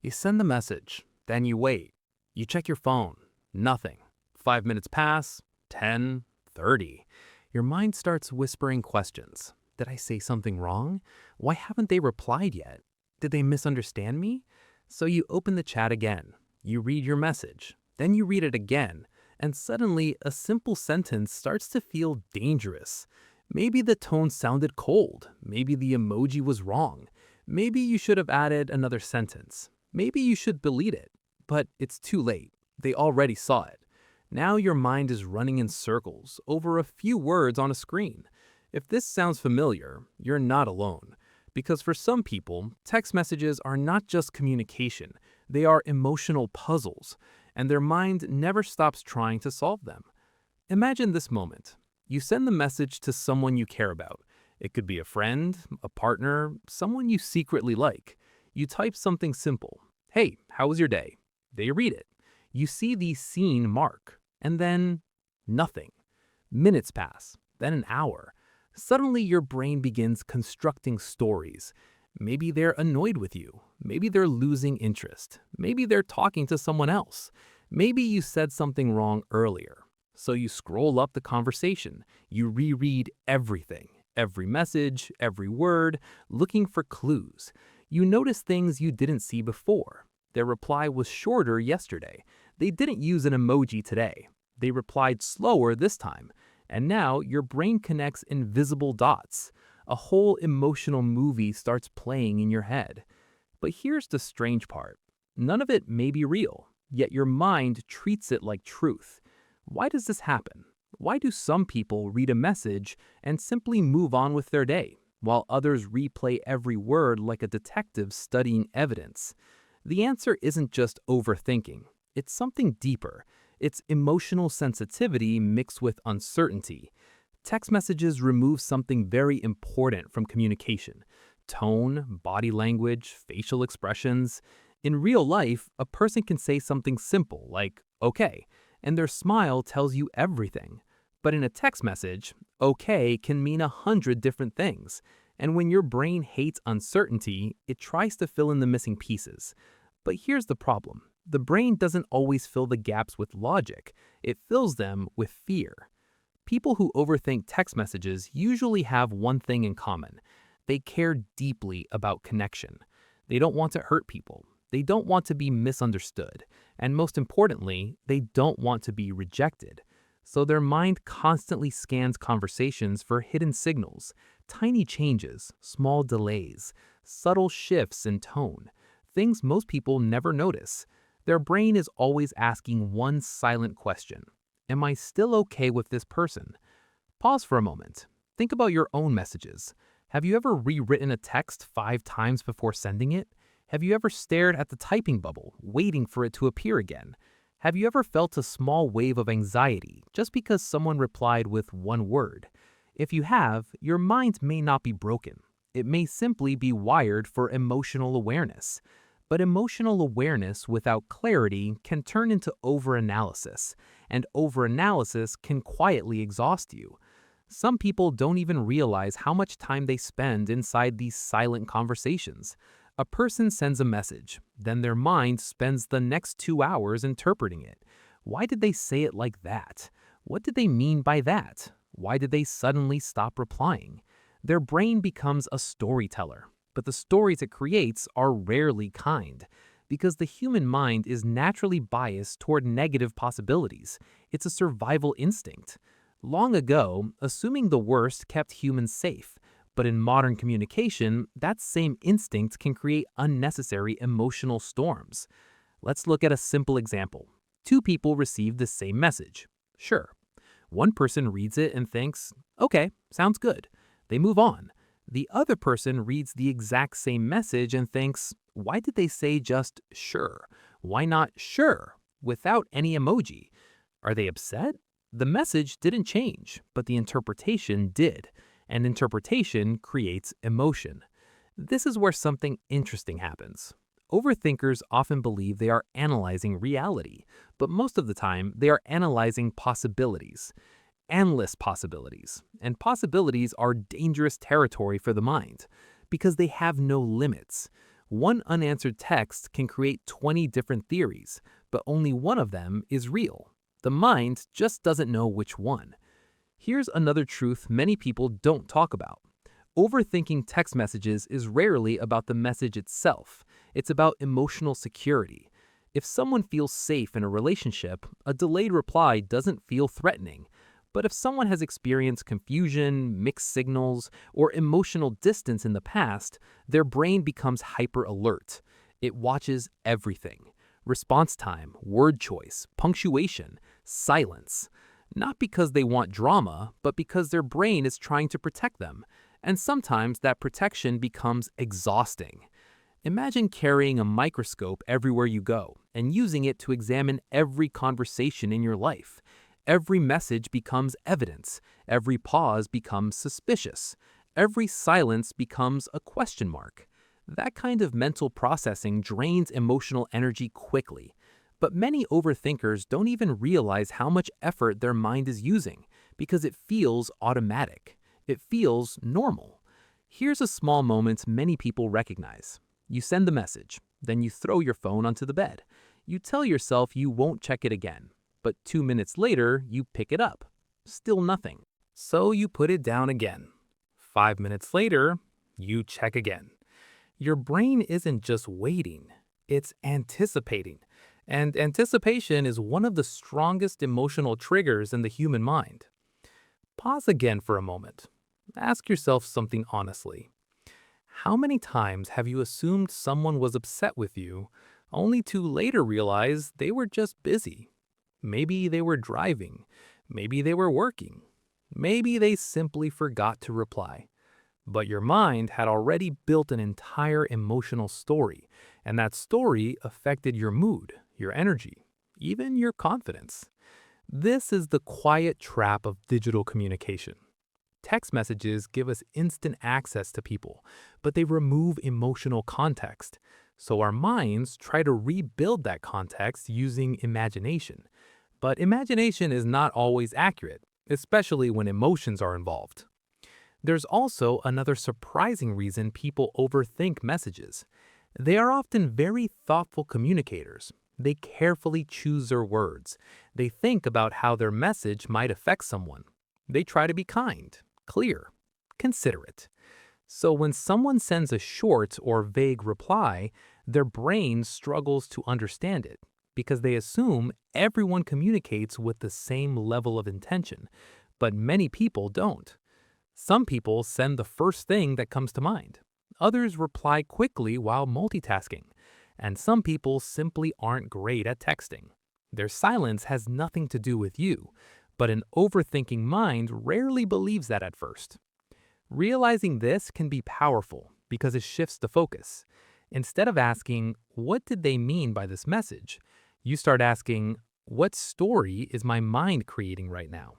You send the message, then you wait. You check your phone. Nothing. 5 minutes pass, 10, 30. Your mind starts whispering questions. Did I say something wrong? Why haven't they replied yet? Did they misunderstand me? So you open the chat again. You read your message. Then you read it again. And suddenly, a simple sentence starts to feel dangerous. Maybe the tone sounded cold. Maybe the emoji was wrong. Maybe you should have added another sentence. Maybe you should delete it. But it's too late. They already saw it. Now your mind is running in circles over a few words on a screen. If this sounds familiar, you're not alone. Because for some people, text messages are not just communication, they are emotional puzzles, and their mind never stops trying to solve them. Imagine this moment. You send the message to someone you care about. It could be a friend, a partner, someone you secretly like. You type something simple. Hey, how was your day? They read it. You see the seen mark. And then nothing. Minutes pass, then an hour. Suddenly your brain begins constructing stories. Maybe they're annoyed with you. Maybe they're losing interest. Maybe they're talking to someone else. Maybe you said something wrong earlier. So you scroll up the conversation. You reread everything, every message, every word, looking for clues. You notice things you didn't see before. Their reply was shorter yesterday. They didn't use an emoji today. They replied slower this time. And now your brain connects invisible dots. A whole emotional movie starts playing in your head. But here's the strange part. None of it may be real, yet your mind treats it like truth. Why does this happen? Why do some people read a message and simply move on with their day, while others replay every word like a detective studying evidence? The answer isn't just overthinking. It's something deeper. It's emotional sensitivity mixed with uncertainty. Text messages remove something very important from communication: tone, body language, facial expressions. In real life, a person can say something simple like, okay, and their smile tells you everything. But in a text message, okay can mean 100 different things. And when your brain hates uncertainty, it tries to fill in the missing pieces. But here's the problem. The brain doesn't always fill the gaps with logic. It fills them with fear. People who overthink text messages usually have one thing in common. They care deeply about connection. They don't want to hurt people. They don't want to be misunderstood. And most importantly, they don't want to be rejected. So their mind constantly scans conversations for hidden signals, tiny changes, small delays, subtle shifts in tone, things most people never notice. Their brain is always asking one silent question. Am I still okay with this person? Pause for a moment. Think about your own messages. Have you ever rewritten a text 5 times before sending it? Have you ever stared at the typing bubble, waiting for it to appear again? Have you ever felt a small wave of anxiety just because someone replied with one word? If you have, your mind may not be broken. It may simply be wired for emotional awareness. But emotional awareness without clarity can turn into overanalysis, and overanalysis can quietly exhaust you. Some people don't even realize how much time they spend inside these silent conversations. A person sends a message, then their mind spends the next 2 hours interpreting it. Why did they say it like that? What did they mean by that? Why did they suddenly stop replying? Their brain becomes a storyteller. But the stories it creates are rarely kind, because the human mind is naturally biased toward negative possibilities. It's a survival instinct. Long ago, assuming the worst kept humans safe, but in modern communication, that same instinct can create unnecessary emotional storms. Let's look at a simple example. Two people receive the same message. Sure. One person reads it and thinks, okay, sounds good. They move on. The other person reads the exact same message and thinks, why did they say just sure? Why not sure without any emoji? Are they upset? The message didn't change, but the interpretation did, and interpretation creates emotion. This is where something interesting happens. Overthinkers often believe they are analyzing reality, but most of the time they are analyzing possibilities. Endless possibilities. And possibilities are dangerous territory for the mind because they have no limits. One unanswered text can create 20 different theories, but only one of them is real. The mind just doesn't know which one. Here's another truth many people don't talk about. Overthinking text messages is rarely about the message itself. It's about emotional security. If someone feels safe in a relationship, a delayed reply doesn't feel threatening. But if someone has experienced confusion, mixed signals, or emotional distance in the past, their brain becomes hyper alert. It watches everything: response time, word choice, punctuation, silence. Not because they want drama, but because their brain is trying to protect them. And sometimes that protection becomes exhausting. Imagine carrying a microscope everywhere you go and using it to examine every conversation in your life. Every message becomes evidence. Every pause becomes suspicious. Every silence becomes a question mark. That kind of mental processing drains emotional energy quickly. But many overthinkers don't even realize how much effort their mind is using because it feels automatic. It feels normal. Here's a small moment many people recognize. You send the message, then you throw your phone onto the bed. You tell yourself you won't check it again, but 2 minutes later, you pick it up. Still nothing. So you put it down again. 5 minutes later, you check again. Your brain isn't just waiting, it's anticipating. And anticipation is one of the strongest emotional triggers in the human mind. Pause again for a moment. Ask yourself something honestly. How many times have you assumed someone was upset with you, only to later realize they were just busy? Maybe they were driving. Maybe they were working. Maybe they simply forgot to reply. But your mind had already built an entire emotional story, and that story affected your mood, your energy, even your confidence. This is the quiet trap of digital communication. Text messages give us instant access to people, but they remove emotional context. So our minds try to rebuild that context using imagination. But imagination is not always accurate, especially when emotions are involved. There's also another surprising reason people overthink messages. They are often very thoughtful communicators. They carefully choose their words. They think about how their message might affect someone. They try to be kind, clear, considerate. So when someone sends a short or vague reply, their brain struggles to understand it because they assume everyone communicates with the same level of intention, but many people don't. Some people send the first thing that comes to mind. Others reply quickly while multitasking. And some people simply aren't great at texting. Their silence has nothing to do with you, but an overthinking mind rarely believes that at first. Realizing this can be powerful because it shifts the focus. Instead of asking, "What did they mean by this message?" you start asking, "What story is my mind creating right now?"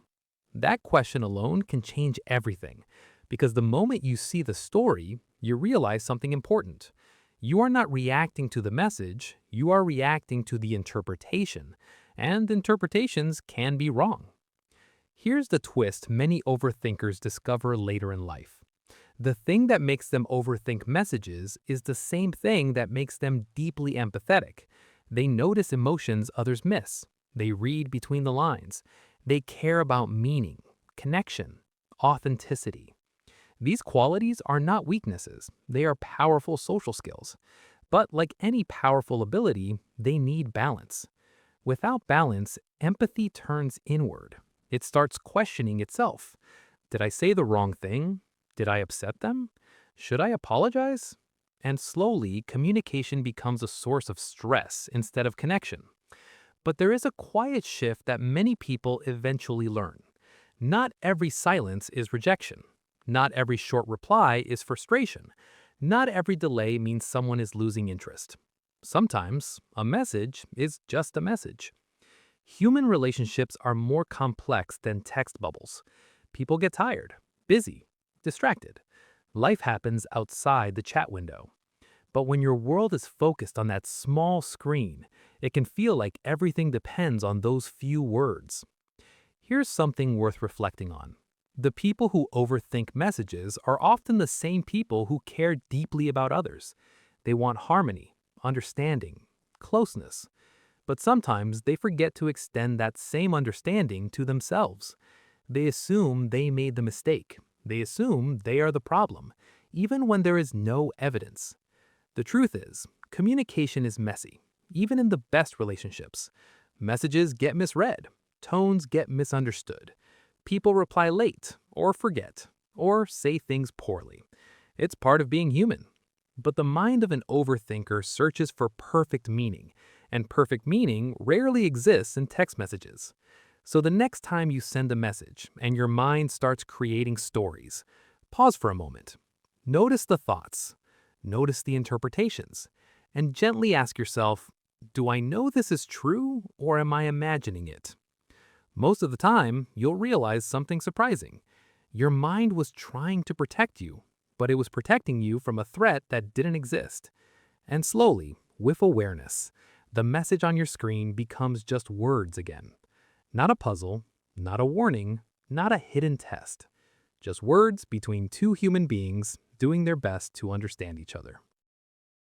That question alone can change everything, because the moment you see the story, you realize something important. You are not reacting to the message, you are reacting to the interpretation, and interpretations can be wrong. Here's the twist many overthinkers discover later in life. The thing that makes them overthink messages is the same thing that makes them deeply empathetic. They notice emotions others miss. They read between the lines. They care about meaning, connection, authenticity. These qualities are not weaknesses. They are powerful social skills. But like any powerful ability, they need balance. Without balance, empathy turns inward. It starts questioning itself. Did I say the wrong thing? Did I upset them? Should I apologize? And slowly, communication becomes a source of stress instead of connection. But there is a quiet shift that many people eventually learn. Not every silence is rejection. Not every short reply is frustration. Not every delay means someone is losing interest. Sometimes a message is just a message. Human relationships are more complex than text bubbles. People get tired, busy, distracted. Life happens outside the chat window. But when your world is focused on that small screen, it can feel like everything depends on those few words. Here's something worth reflecting on. The people who overthink messages are often the same people who care deeply about others. They want harmony, understanding, closeness. But sometimes they forget to extend that same understanding to themselves. They assume they made the mistake. They assume they are the problem, even when there is no evidence. The truth is, communication is messy, even in the best relationships. Messages get misread, tones get misunderstood. People reply late, or forget, or say things poorly. It's part of being human. But the mind of an overthinker searches for perfect meaning, and perfect meaning rarely exists in text messages. So the next time you send a message and your mind starts creating stories, pause for a moment. Notice the thoughts, notice the interpretations, and gently ask yourself, do I know this is true or am I imagining it? Most of the time, you'll realize something surprising. Your mind was trying to protect you, but it was protecting you from a threat that didn't exist. And slowly, with awareness, the message on your screen becomes just words again. Not a puzzle, not a warning, not a hidden test. Just words between two human beings doing their best to understand each other.